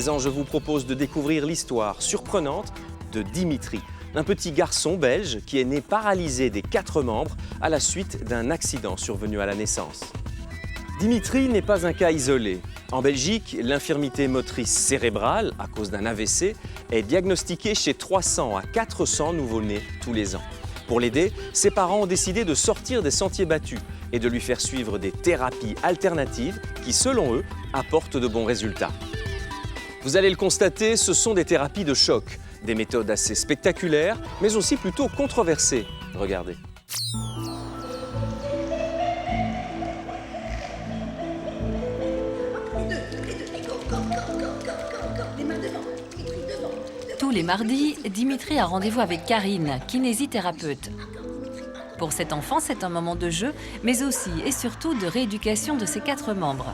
Je vous propose de découvrir l'histoire surprenante de Dimitri, un petit garçon belge qui est né paralysé des 4 membres à la suite d'un accident survenu à la naissance. Dimitri n'est pas un cas isolé. En Belgique, l'infirmité motrice cérébrale, à cause d'un AVC, est diagnostiquée chez 300 à 400 nouveau-nés tous les ans. Pour l'aider, ses parents ont décidé de sortir des sentiers battus et de lui faire suivre des thérapies alternatives qui, selon eux, apportent de bons résultats. Vous allez le constater, ce sont des thérapies de choc, des méthodes assez spectaculaires, mais aussi plutôt controversées. Regardez. Tous les mardis, Dimitri a rendez-vous avec Karine, kinésithérapeute. Pour cet enfant, c'est un moment de jeu, mais aussi et surtout de rééducation de ses 4 membres.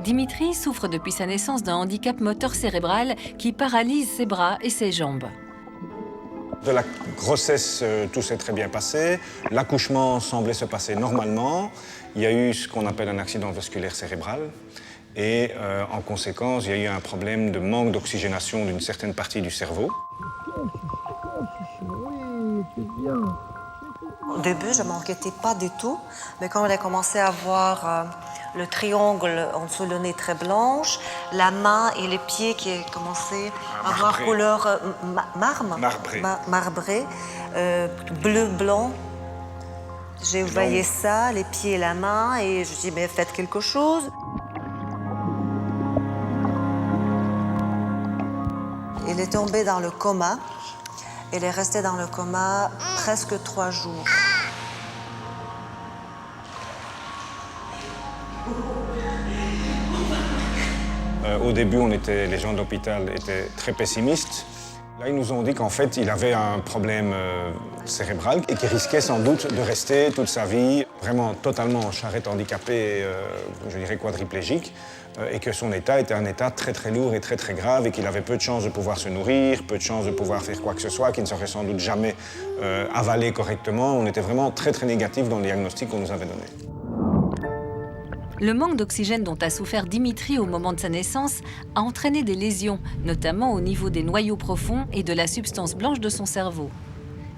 Dimitri souffre depuis sa naissance d'un handicap moteur cérébral qui paralyse ses bras et ses jambes. De la grossesse, tout s'est très bien passé. L'accouchement semblait se passer normalement. Il y a eu ce qu'on appelle un accident vasculaire cérébral. Et en conséquence, il y a eu un problème de manque d'oxygénation d'une certaine partie du cerveau. Au début, je ne m'inquiétais pas du tout. Mais quand on a commencé à voir le triangle en dessous le nez très blanche, la main et les pieds qui commençaient à avoir couleur marbré, bleu-blanc. J'ai voyé ça, les pieds et la main, et je me suis dit, mais faites quelque chose. Il est tombé dans le coma. Il est resté dans le coma presque 3 jours. Au début, les gens de l'hôpital étaient très pessimistes. Là, ils nous ont dit qu'en fait, il avait un problème cérébral et qu'il risquait sans doute de rester toute sa vie vraiment totalement en charrette handicapé, je dirais quadriplégique, et que son état était un état très très lourd et très très grave et qu'il avait peu de chances de pouvoir se nourrir, peu de chances de pouvoir faire quoi que ce soit, qu'il ne serait sans doute jamais avalé correctement. On était vraiment très très négatifs dans le diagnostic qu'on nous avait donné. Le manque d'oxygène dont a souffert Dimitri au moment de sa naissance a entraîné des lésions, notamment au niveau des noyaux profonds et de la substance blanche de son cerveau.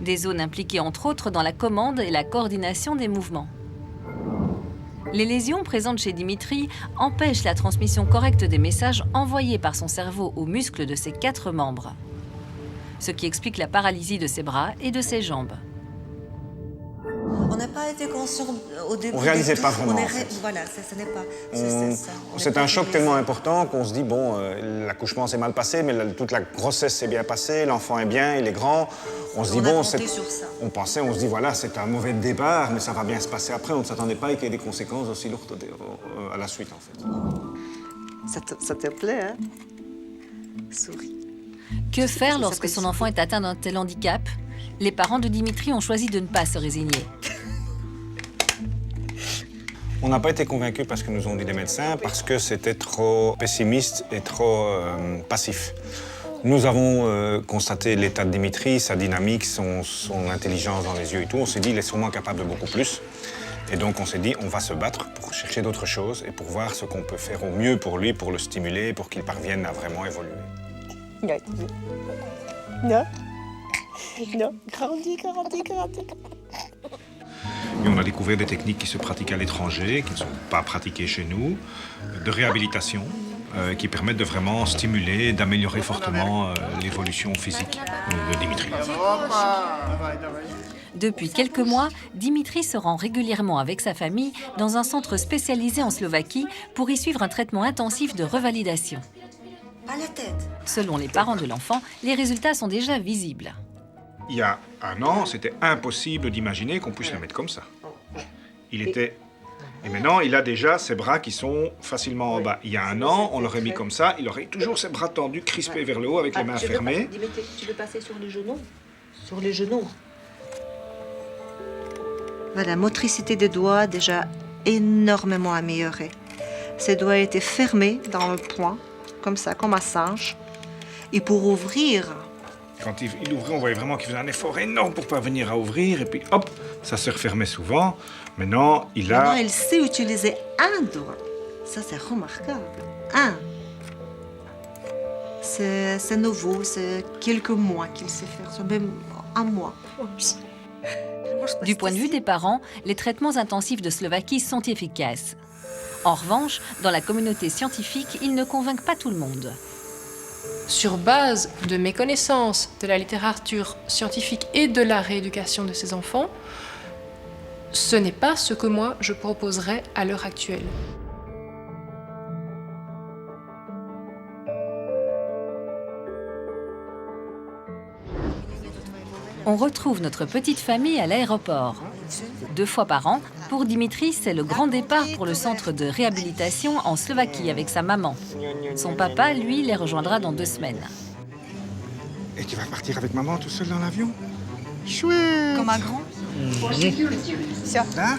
Des zones impliquées entre autres dans la commande et la coordination des mouvements. Les lésions présentes chez Dimitri empêchent la transmission correcte des messages envoyés par son cerveau aux muscles de ses 4 membres. Ce qui explique la paralysie de ses bras et de ses jambes. On n'a pas été conscient au début. On ne réalisait pas vraiment. Voilà, ce n'est pas. C'est un choc tellement important qu'on se dit, bon, l'accouchement s'est mal passé, mais toute la grossesse s'est bien passée, l'enfant est bien, il est grand. On se dit, bon, on se dit, voilà, c'est un mauvais départ, mais ça va bien se passer après. On ne s'attendait pas qu'il y ait des conséquences aussi lourdes à la suite, en fait. Ça te plaît, hein? Souris. Que faire lorsque son enfant est atteint d'un tel handicap? Les parents de Dimitri ont choisi de ne pas se résigner. On n'a pas été convaincus parce que nous ont dit les médecins, parce que c'était trop pessimiste et trop passif. Nous avons constaté l'état de Dimitri, sa dynamique, son intelligence dans les yeux et tout. On s'est dit, il est sûrement capable de beaucoup plus. Et donc on s'est dit, on va se battre pour chercher d'autres choses et pour voir ce qu'on peut faire au mieux pour lui, pour le stimuler, pour qu'il parvienne à vraiment évoluer. Non. Non, grandis. Et on a découvert des techniques qui se pratiquent à l'étranger, qui ne sont pas pratiquées chez nous, de réhabilitation, qui permettent de vraiment stimuler et d'améliorer fortement l'évolution physique de Dimitri. Depuis quelques mois, Dimitri se rend régulièrement avec sa famille dans un centre spécialisé en Slovaquie pour y suivre un traitement intensif de revalidation. Pas la tête. Selon les parents de l'enfant, les résultats sont déjà visibles. Il y a 1 an, c'était impossible d'imaginer qu'on puisse le mettre comme ça. Et maintenant, il a déjà ses bras qui sont facilement en bas. Il y a 1 an, on l'aurait mis comme ça, il aurait toujours ses bras tendus, crispés vers le haut, avec les mains fermées. Tu veux passer sur les genoux? Sur les genoux. La motricité des doigts déjà énormément améliorée. Ses doigts étaient fermés dans le poing, comme ça, comme un singe. Et pour ouvrir Quand il ouvrait, on voyait vraiment qu'il faisait un effort énorme pour parvenir à ouvrir. Et puis, hop, ça se refermait souvent. Maintenant, Maintenant, elle sait utiliser un doigt. Ça, c'est remarquable. Un. C'est nouveau, c'est quelques mois qu'il sait faire ça, même un mois. Du point de vue des parents, les traitements intensifs de Slovaquie sont efficaces. En revanche, dans la communauté scientifique, ils ne convainquent pas tout le monde. Sur base de mes connaissances de la littérature scientifique et de la rééducation de ces enfants, ce n'est pas ce que moi je proposerais à l'heure actuelle. On retrouve notre petite famille à l'aéroport. 2 fois par an, pour Dimitri, c'est le grand départ pour le centre de réhabilitation en Slovaquie avec sa maman. Son papa, lui, les rejoindra dans 2 semaines. Et tu vas partir avec maman tout seul dans l'avion? Chouette! Comme un grand. Là,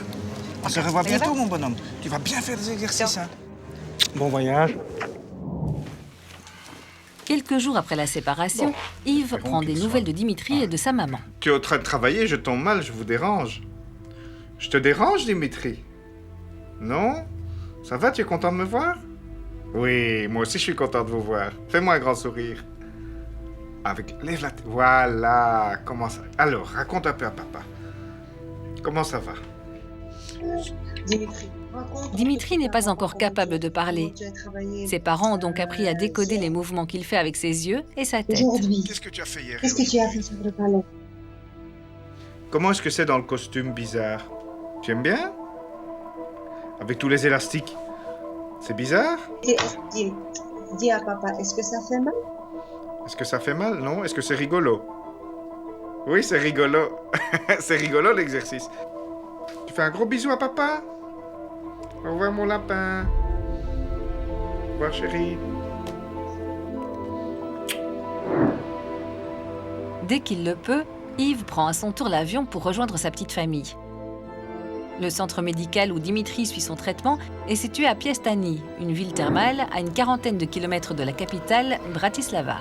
on se revoit bientôt, mon bonhomme. Tu vas bien faire des exercices, hein? Bon voyage. Quelques jours après la séparation, Yves prend des nouvelles de Dimitri et de sa maman. Tu es en train de travailler, je tombe mal, je vous dérange. Je te dérange, Dimitri? Non? Ça va, tu es content de me voir? Oui, moi aussi je suis content de vous voir. Fais-moi un grand sourire. Lève la tête. Voilà, comment ça... Alors, raconte un peu à papa. Comment ça va? Dimitri n'est pas encore capable de parler. Ses parents ont donc appris à décoder les mouvements qu'il fait avec ses yeux et sa tête. Qu'est-ce que tu as fait hier? Qu'est-ce que tu as fait sur le ballon? Comment est-ce que c'est dans le costume bizarre? Tu aimes bien? Avec tous les élastiques. C'est bizarre? Dis à papa, est-ce que ça fait mal? Est-ce que ça fait mal? Non? Est-ce que c'est rigolo? Oui, c'est rigolo. C'est rigolo l'exercice. Tu fais un gros bisou à papa? Au revoir mon lapin. Au revoir chérie. Dès qu'il le peut, Yves prend à son tour l'avion pour rejoindre sa petite famille. Le centre médical où Dimitri suit son traitement est situé à Piestany, une ville thermale à une 40aine de kilomètres de la capitale, Bratislava.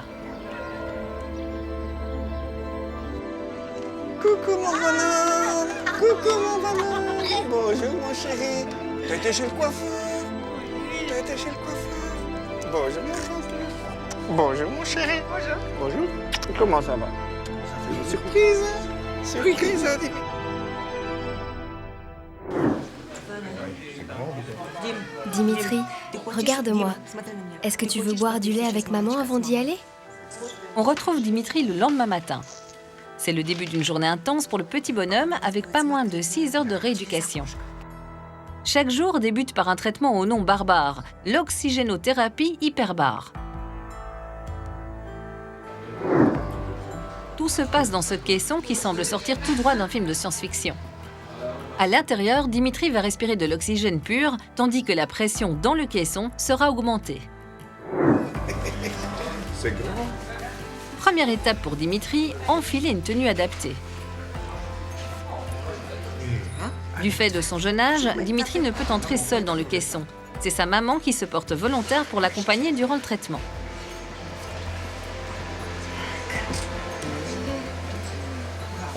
Coucou, mon bonhomme! Coucou, mon bonhomme! Bonjour, mon chéri! T'as été chez le coiffeur? T'as été chez le coiffeur? Bonjour, mon chéri! Bonjour, mon chéri! Bonjour! Comment ça va? Ça fait une surprise, hein? Surprise, hein, Dimitri? Dimitri, regarde-moi. Est-ce que tu veux boire du lait avec maman avant d'y aller? On retrouve Dimitri le lendemain matin. C'est le début d'une journée intense pour le petit bonhomme avec pas moins de 6 heures de rééducation. Chaque jour débute par un traitement au nom barbare, l'oxygénothérapie hyperbare. Tout se passe dans ce caisson qui semble sortir tout droit d'un film de science-fiction. À l'intérieur, Dimitri va respirer de l'oxygène pur, tandis que la pression dans le caisson sera augmentée. C'est grand. Première étape pour Dimitri, enfiler une tenue adaptée. Du fait de son jeune âge, Dimitri ne peut entrer seul dans le caisson. C'est sa maman qui se porte volontaire pour l'accompagner durant le traitement.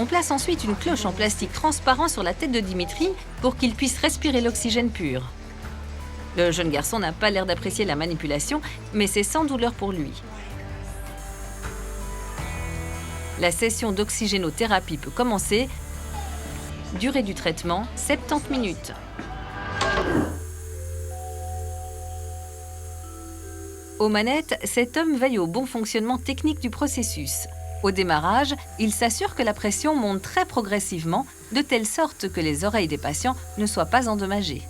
On place ensuite une cloche en plastique transparent sur la tête de Dimitri pour qu'il puisse respirer l'oxygène pur. Le jeune garçon n'a pas l'air d'apprécier la manipulation, mais c'est sans douleur pour lui. La session d'oxygénothérapie peut commencer. Durée du traitement, 70 minutes. Aux manettes, cet homme veille au bon fonctionnement technique du processus. Au démarrage, il s'assure que la pression monte très progressivement, de telle sorte que les oreilles des patients ne soient pas endommagées.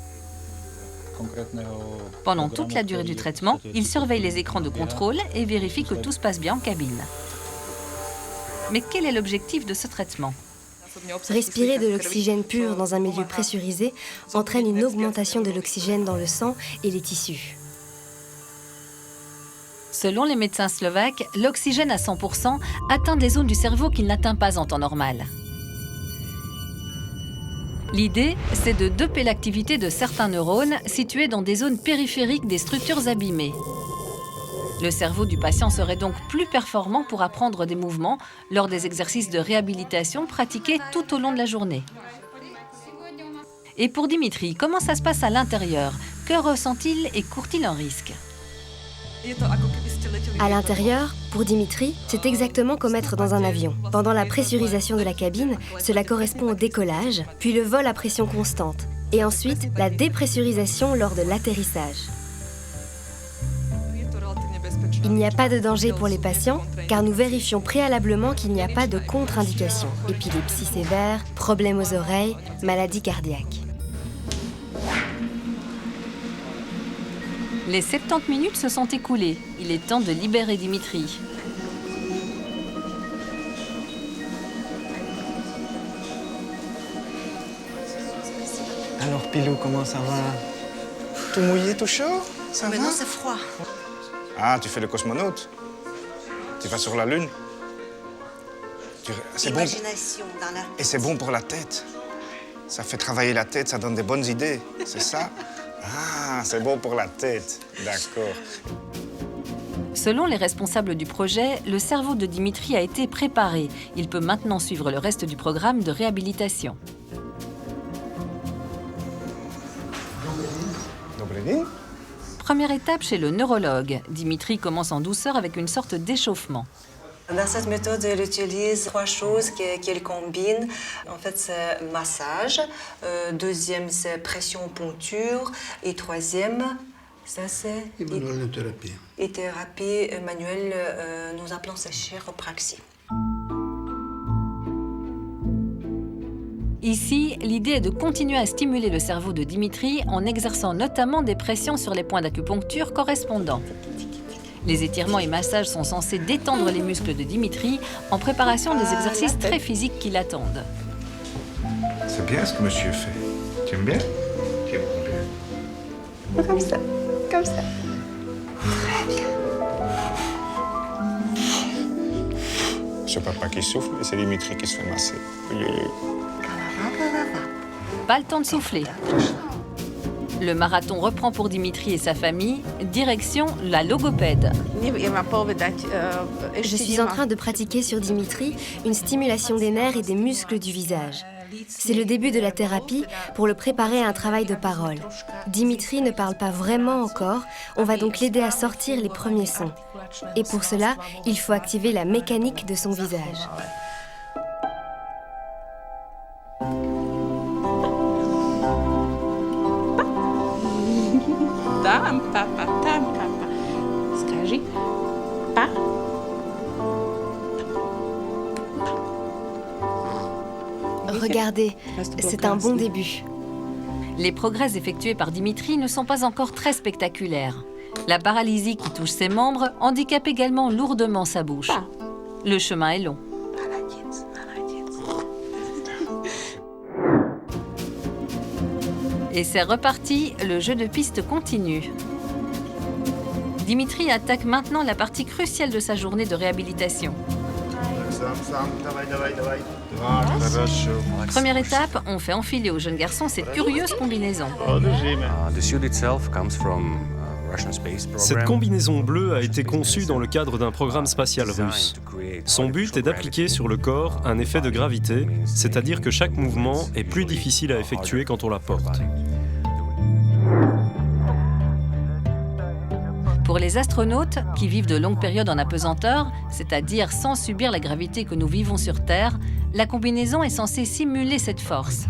Pendant toute la durée du traitement, il surveille les écrans de contrôle et vérifie que tout se passe bien en cabine. Mais quel est l'objectif de ce traitement ? Respirer de l'oxygène pur dans un milieu pressurisé entraîne une augmentation de l'oxygène dans le sang et les tissus. Selon les médecins slovaques, l'oxygène à 100% atteint des zones du cerveau qu'il n'atteint pas en temps normal. L'idée, c'est de doper l'activité de certains neurones situés dans des zones périphériques des structures abîmées. Le cerveau du patient serait donc plus performant pour apprendre des mouvements lors des exercices de réhabilitation pratiqués tout au long de la journée. Et pour Dimitri, comment ça se passe à l'intérieur? Que ressent-il et court-il un risque? À l'intérieur, pour Dimitri, c'est exactement comme être dans un avion. Pendant la pressurisation de la cabine, cela correspond au décollage, puis le vol à pression constante, et ensuite la dépressurisation lors de l'atterrissage. Il n'y a pas de danger pour les patients, car nous vérifions préalablement qu'il n'y a pas de contre-indication. Épilepsie sévère, problèmes aux oreilles, maladie cardiaque. Les 70 minutes se sont écoulées. Il est temps de libérer Dimitri. Alors, Pilou, comment ça va? Tout mouillé, tout chaud? Ça Maintenant, va? c'est froid. Ah, tu fais le cosmonaute? Tu vas sur la Lune? C'est bon. Imagination dans la... Et c'est bon pour la tête. Ça fait travailler la tête, ça donne des bonnes idées. C'est ça? Ah, c'est bon pour la tête. D'accord. Selon les responsables du projet, le cerveau de Dimitri a été préparé. Il peut maintenant suivre le reste du programme de réhabilitation. Dobry. Première étape chez le neurologue. Dimitri commence en douceur avec une sorte d'échauffement. Dans cette méthode, elle utilise 3 choses qu'elle combine. En fait, c'est massage. Deuxième, c'est pression-poncture. Et troisième, ça c'est... thérapie. Et thérapie manuelle, nous appelons ça chiropraxie. Ici, l'idée est de continuer à stimuler le cerveau de Dimitri en exerçant notamment des pressions sur les points d'acupuncture correspondants. Les étirements et massages sont censés détendre les muscles de Dimitri en préparation des exercices très physiques qui l'attendent. C'est bien ce que monsieur fait. Tu aimes bien? Tu aimes bien. Comme ça, comme ça. C'est papa qui souffle et c'est Dimitri qui se fait masser. Oui, oui, oui. Pas le temps de souffler. Le marathon reprend pour Dimitri et sa famille, direction la logopède. Je suis en train de pratiquer sur Dimitri une stimulation des nerfs et des muscles du visage. C'est le début de la thérapie pour le préparer à un travail de parole. Dimitri ne parle pas vraiment encore, on va donc l'aider à sortir les premiers sons. Et pour cela, il faut activer la mécanique de son visage. Tam, papa, tam, papa. Скажи, па. Regardez, c'est un bon début. Les progrès effectués par Dimitri ne sont pas encore très spectaculaires. La paralysie qui touche ses membres handicape également lourdement sa bouche. Le chemin est long. Et c'est reparti, le jeu de piste continue. Dimitri attaque maintenant la partie cruciale de sa journée de réhabilitation. Première étape, on fait enfiler au jeune garçon cette curieuse combinaison. Cette combinaison bleue a été conçue dans le cadre d'un programme spatial russe. Son but est d'appliquer sur le corps un effet de gravité, c'est-à-dire que chaque mouvement est plus difficile à effectuer quand on la porte. Pour les astronautes, qui vivent de longues périodes en apesanteur, c'est-à-dire sans subir la gravité que nous vivons sur Terre, la combinaison est censée simuler cette force.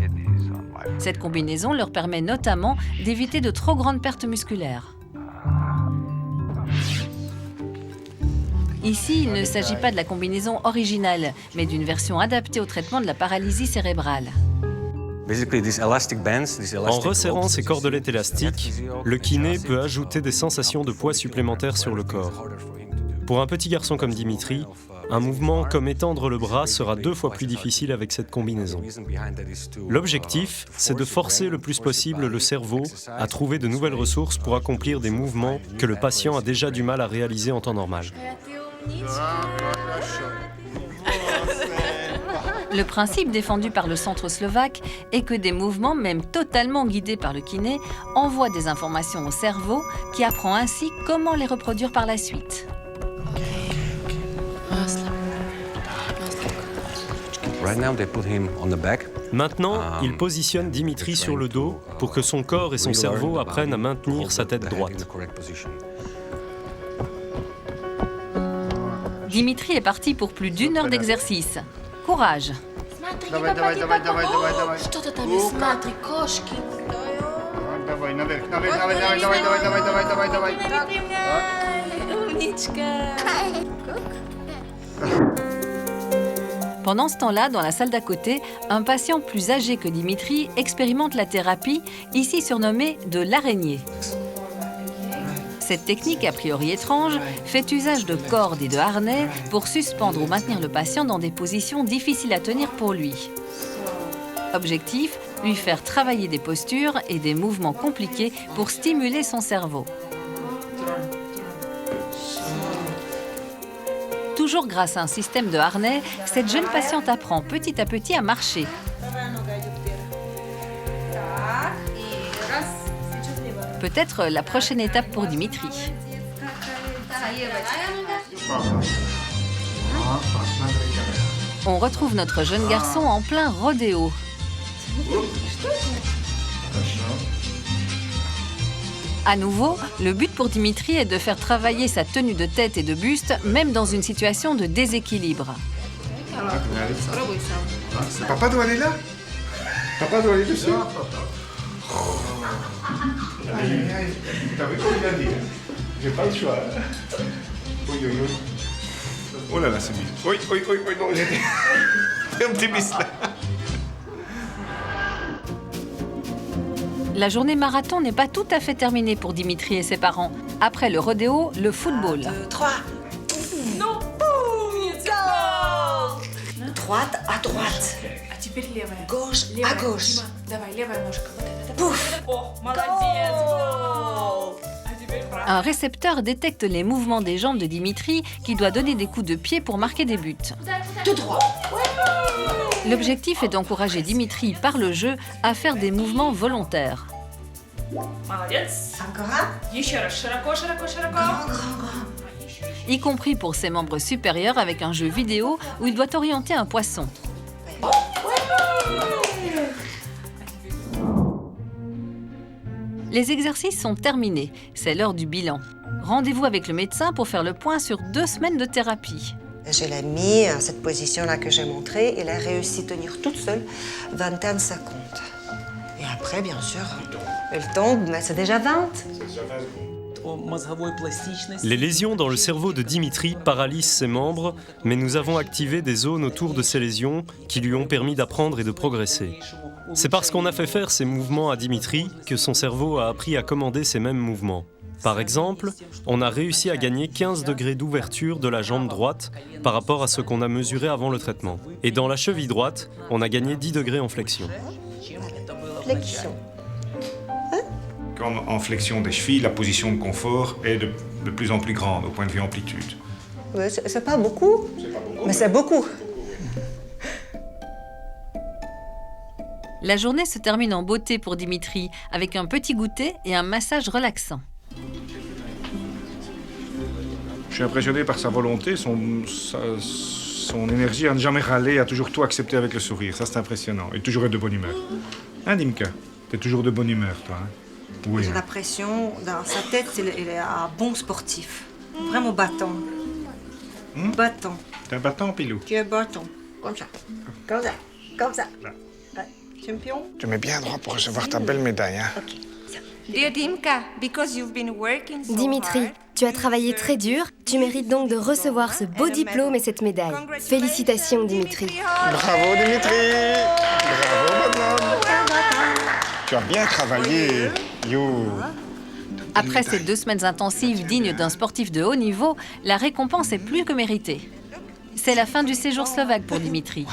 Cette combinaison leur permet notamment d'éviter de trop grandes pertes musculaires. Ici, il ne s'agit pas de la combinaison originale, mais d'une version adaptée au traitement de la paralysie cérébrale. En resserrant ces cordelettes élastiques, le kiné peut ajouter des sensations de poids supplémentaires sur le corps. Pour un petit garçon comme Dimitri, un mouvement comme étendre le bras sera 2 fois plus difficile avec cette combinaison. L'objectif, c'est de forcer le plus possible le cerveau à trouver de nouvelles ressources pour accomplir des mouvements que le patient a déjà du mal à réaliser en temps normal. Le principe défendu par le centre slovaque est que des mouvements, même totalement guidés par le kiné, envoient des informations au cerveau qui apprend ainsi comment les reproduire par la suite. Maintenant, il positionne Dimitri sur le dos pour que son corps et son cerveau apprennent à maintenir sa tête droite. Dimitri est parti pour plus d'1 heure d'exercice. Courage! Давай, давай, давай, давай, давай, давай. Что ты там не смотри, кошки. Давай, наверх, наверх, давай, давай, давай, давай, давай, давай, давай, давай. Pendant ce temps-là, dans la salle d'à côté, un patient plus âgé que Dimitri expérimente la thérapie, ici surnommée de l'araignée. Cette technique, a priori étrange, fait usage de cordes et de harnais pour suspendre ou maintenir le patient dans des positions difficiles à tenir pour lui. Objectif, lui faire travailler des postures et des mouvements compliqués pour stimuler son cerveau. Toujours grâce à un système de harnais, cette jeune patiente apprend petit à petit à marcher. Peut-être la prochaine étape pour Dimitri. On retrouve notre jeune garçon en plein rodéo. À nouveau, le but pour Dimitri est de faire travailler sa tenue de tête et de buste, même dans une situation de déséquilibre. Papa doit aller là? Papa doit aller dessus? T'as vu comme il a dit? J'ai pas le choix. Oui, oui, oui. Oh là là, c'est bizarre. Oui, oui, oui, oui, non, j'ai fait un petit bis là. La journée marathon n'est pas tout à fait terminée pour Dimitri et ses parents. Après le rodéo, le football. 1, 2, 3. Non. Droite à droite. Gauche à gauche. Pouf. Un récepteur détecte les mouvements des jambes de Dimitri qui doit donner des coups de pied pour marquer des buts. Tout droit. L'objectif est d'encourager Dimitri par le jeu à faire des mouvements volontaires. Encore un. Grand, grand, grand. Y compris pour ses membres supérieurs avec un jeu vidéo où il doit orienter un poisson. Les exercices sont terminés. C'est l'heure du bilan. Rendez-vous avec le médecin pour faire le point sur 2 semaines de thérapie. Je l'ai mis à cette position-là que j'ai montrée. Elle a réussi à tenir toute seule 21 secondes. Et après, bien sûr, elle tombe, mais c'est déjà 20. Les lésions dans le cerveau de Dimitri paralysent ses membres, mais nous avons activé des zones autour de ces lésions qui lui ont permis d'apprendre et de progresser. C'est parce qu'on a fait faire ces mouvements à Dimitri que son cerveau a appris à commander ces mêmes mouvements. Par exemple, on a réussi à gagner 15 degrés d'ouverture de la jambe droite par rapport à ce qu'on a mesuré avant le traitement. Et dans la cheville droite, on a gagné 10 degrés en flexion. Flexion. Comme en flexion des chevilles, la position de confort est de plus en plus grande au point de vue amplitude. Ouais, c'est pas beaucoup, mais c'est beaucoup. La journée se termine en beauté pour Dimitri, avec un petit goûter et un massage relaxant. Je suis impressionné par sa volonté, son énergie à ne jamais râler, à toujours tout accepter avec le sourire. Ça, c'est impressionnant. Et toujours être de bonne humeur. Hein, Dimka? T'es toujours de bonne humeur, toi, hein? Oui. J'ai l'impression, dans sa tête, il est un bon sportif. Vraiment battant. Battant. T'es un battant, Pilou? Tu es battant. Comme ça. Comme ça. Comme ça. Là. Ouais. Champion. Tu mets bien droit pour recevoir ta belle médaille, hein? Ok. Dear Dimka, because you've been working so Dimitri, hard, tu as travaillé très dur, tu mérites donc de recevoir ce beau diplôme et cette médaille. Félicitations, Dimitri. Bravo, Dimitri! Bravo, madame! Tu as bien travaillé. Yo! Après ces 2 semaines intensives dignes d'un sportif de haut niveau, la récompense est plus que méritée. C'est la fin du séjour slovaque pour Dimitri.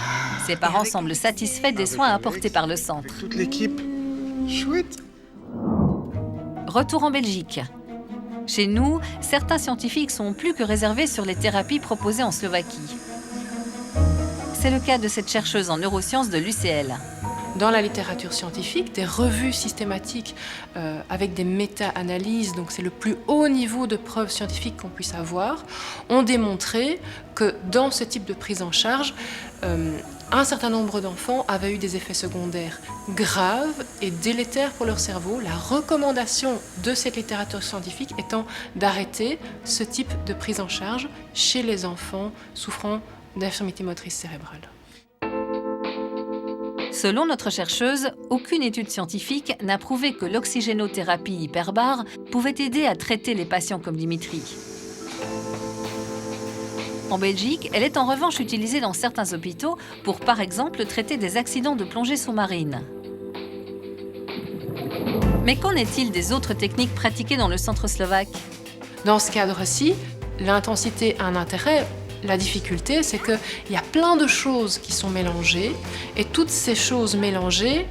Ses parents semblent satisfaits des soins apportés par le centre. Toute l'équipe. Chouette! Retour en Belgique. Chez nous, certains scientifiques sont plus que réservés sur les thérapies proposées en Slovaquie. C'est le cas de cette chercheuse en neurosciences de l'UCL. Dans la littérature scientifique, des revues systématiques avec des méta-analyses, donc c'est le plus haut niveau de preuves scientifiques qu'on puisse avoir, ont démontré que dans ce type de prise en charge, un certain nombre d'enfants avaient eu des effets secondaires graves et délétères pour leur cerveau. La recommandation de cette littérature scientifique étant d'arrêter ce type de prise en charge chez les enfants souffrant d'infirmité motrice cérébrale. Selon notre chercheuse, aucune étude scientifique n'a prouvé que l'oxygénothérapie hyperbare pouvait aider à traiter les patients comme Dimitri. En Belgique, elle est en revanche utilisée dans certains hôpitaux pour, par exemple, traiter des accidents de plongée sous-marine. Mais qu'en est-il des autres techniques pratiquées dans le centre slovaque? Dans ce cadre-ci, l'intensité a un intérêt. La difficulté, c'est qu'il y a plein de choses qui sont mélangées, et toutes ces choses mélangées,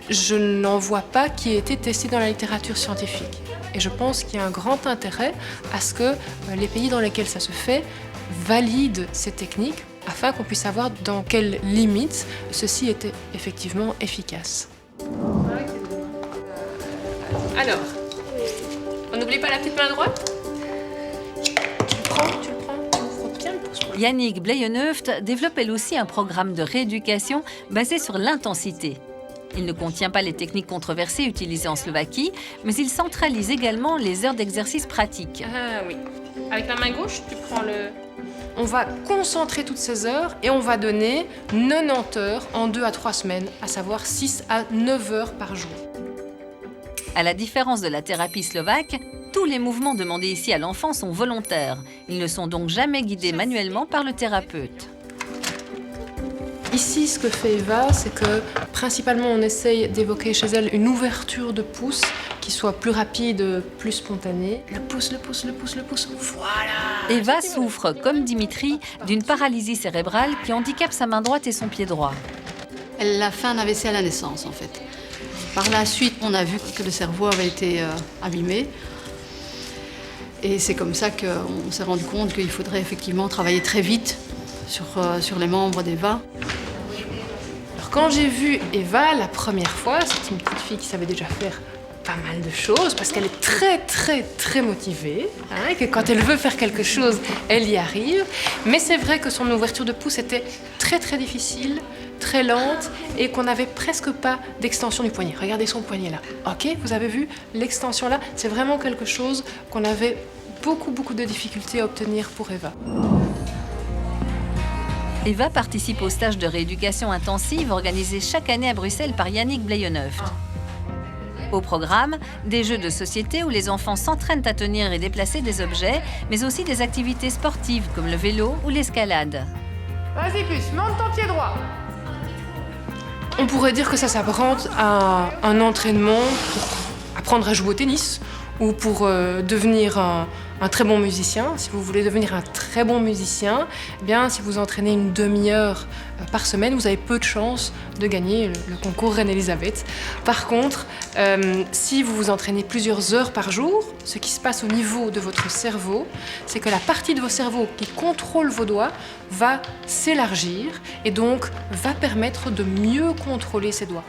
je n'en vois pas qui aient été testées dans la littérature scientifique. Et je pense qu'il y a un grand intérêt à ce que les pays dans lesquels ça se fait valident ces techniques afin qu'on puisse savoir dans quelles limites ceci était effectivement efficace. Alors, on n'oublie pas la petite main droite? Tu le prends. Yannick Bleyenhoeft développe elle aussi un programme de rééducation basé sur l'intensité. Il ne contient pas les techniques controversées utilisées en Slovaquie, mais il centralise également les heures d'exercice pratique. Ah oui. Avec la main gauche, tu prends le... On va concentrer toutes ces heures et on va donner 90 heures en 2 à 3 semaines, à savoir 6 à 9 heures par jour. À la différence de la thérapie slovaque, tous les mouvements demandés ici à l'enfant sont volontaires. Ils ne sont donc jamais guidés manuellement par le thérapeute. Ici, ce que fait Eva, c'est que principalement on essaye d'évoquer chez elle une ouverture de pouce qui soit plus rapide, plus spontanée. Le pouce, voilà! Eva souffre, comme Dimitri, d'une paralysie cérébrale qui handicape sa main droite et son pied droit. Elle a fait un AVC à la naissance, en fait. Par la suite, on a vu que le cerveau avait été abîmé. Et c'est comme ça qu'on s'est rendu compte qu'il faudrait effectivement travailler très vite sur les membres d'Eva. Alors quand j'ai vu Eva la première fois, c'est une petite fille qui savait déjà faire pas mal de choses parce qu'elle est très motivée, hein, et que quand elle veut faire quelque chose, elle y arrive. Mais c'est vrai que son ouverture de pouce était très difficile, très lente, et qu'on n'avait presque pas d'extension du poignet. Regardez son poignet là. Ok, vous avez vu l'extension là, c'est vraiment quelque chose qu'on avait beaucoup de difficultés à obtenir pour Eva. Eva participe au stage de rééducation intensive organisé chaque année à Bruxelles par Yannick Bleyenhoeft. Au programme, des jeux de société où les enfants s'entraînent à tenir et déplacer des objets, mais aussi des activités sportives comme le vélo ou l'escalade. Vas-y plus, monte ton pied droit. On pourrait dire que ça s'apparente à un entraînement pour apprendre à jouer au tennis ou pour devenir un très bon musicien. Si vous voulez devenir un très bon musicien, eh bien, si vous entraînez une demi-heure par semaine, vous avez peu de chances de gagner le concours Reine-Élisabeth. Par contre, si vous vous entraînez plusieurs heures par jour, ce qui se passe au niveau de votre cerveau, c'est que la partie de vos cerveaux qui contrôle vos doigts va s'élargir et donc va permettre de mieux contrôler ses doigts.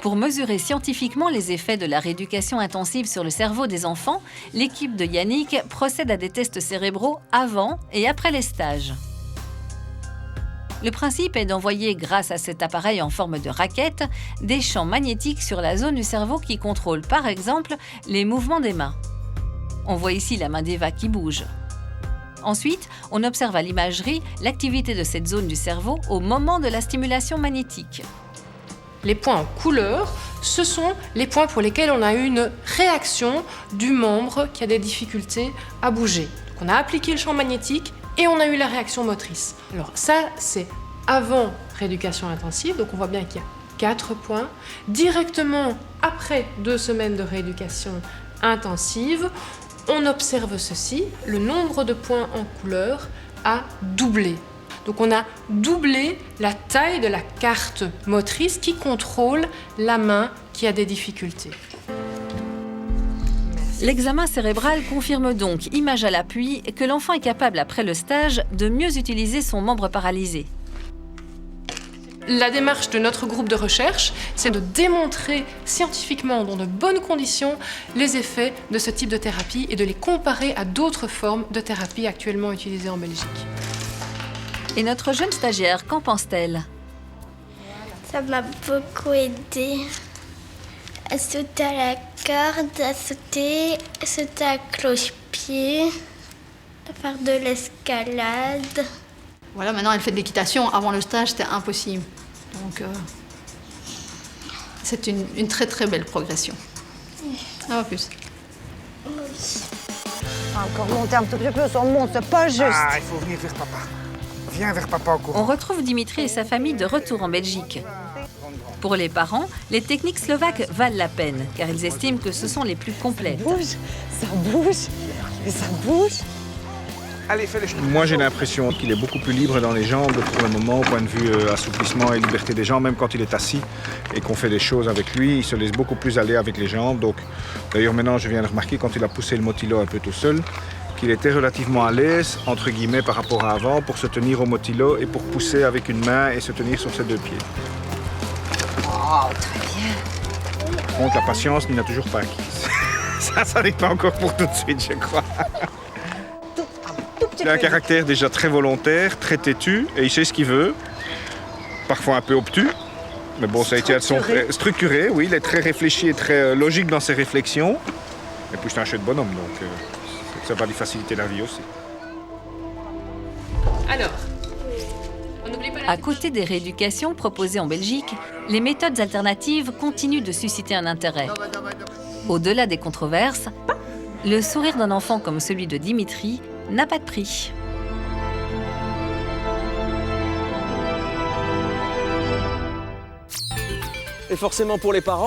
Pour mesurer scientifiquement les effets de la rééducation intensive sur le cerveau des enfants, l'équipe de Yannick procède à des tests cérébraux avant et après les stages. Le principe est d'envoyer, grâce à cet appareil en forme de raquette, des champs magnétiques sur la zone du cerveau qui contrôle, par exemple, les mouvements des mains. On voit ici la main d'Eva qui bouge. Ensuite, on observe à l'imagerie l'activité de cette zone du cerveau au moment de la stimulation magnétique. Les points en couleur, ce sont les points pour lesquels on a eu une réaction du membre qui a des difficultés à bouger. Donc on a appliqué le champ magnétique et on a eu la réaction motrice. Alors ça, c'est avant rééducation intensive, donc on voit bien qu'il y a 4 points. Directement après 2 semaines de rééducation intensive, on observe ceci, le nombre de points en couleur a doublé. Donc on a doublé la taille de la carte motrice qui contrôle la main qui a des difficultés. L'examen cérébral confirme donc, image à l'appui, que l'enfant est capable, après le stage, de mieux utiliser son membre paralysé. La démarche de notre groupe de recherche, c'est de démontrer scientifiquement, dans de bonnes conditions, les effets de ce type de thérapie et de les comparer à d'autres formes de thérapie actuellement utilisées en Belgique. Et notre jeune stagiaire, qu'en pense-t-elle? Ça m'a beaucoup aidé à sauter à la corde, à sauter à cloche-pied, à faire de l'escalade. Voilà, maintenant elle fait de l'équitation. Avant le stage, c'était impossible. Donc, c'est une très très belle progression. Ça va plus. Encore monter un petit peu plus, on monte, c'est pas juste. Ah, il faut venir vers papa. Viens vers papa au courant. On retrouve Dimitri et sa famille de retour en Belgique. Pour les parents, les techniques slovaques valent la peine, car ils estiment que ce sont les plus complètes. Ça bouge, et ça bouge. Allez, fais les choses. Moi, j'ai l'impression qu'il est beaucoup plus libre dans les jambes pour le moment, au point de vue assouplissement et liberté des jambes, même quand il est assis et qu'on fait des choses avec lui, il se laisse beaucoup plus aller avec les jambes. Donc, d'ailleurs, maintenant, je viens de remarquer quand il a poussé le motilo un peu tout seul, qu'il était relativement à l'aise, entre guillemets, par rapport à avant, pour se tenir au motilo et pour pousser avec une main et se tenir sur ses deux pieds. Oh, très bien. Par contre, la patience, il n'a toujours pas acquise. Ça n'est pas encore pour tout de suite, je crois. Il a un caractère déjà très volontaire, très têtu, et il sait ce qu'il veut. Parfois un peu obtus, mais bon, ça a été structuré, oui, il est très réfléchi et très logique dans ses réflexions. Et puis c'est un chouette bonhomme, donc ça va lui faciliter la vie aussi. Alors, à côté des rééducations proposées en Belgique, les méthodes alternatives continuent de susciter un intérêt. Au-delà des controverses, le sourire d'un enfant comme celui de Dimitri n'a pas de prix. Et forcément pour les parents,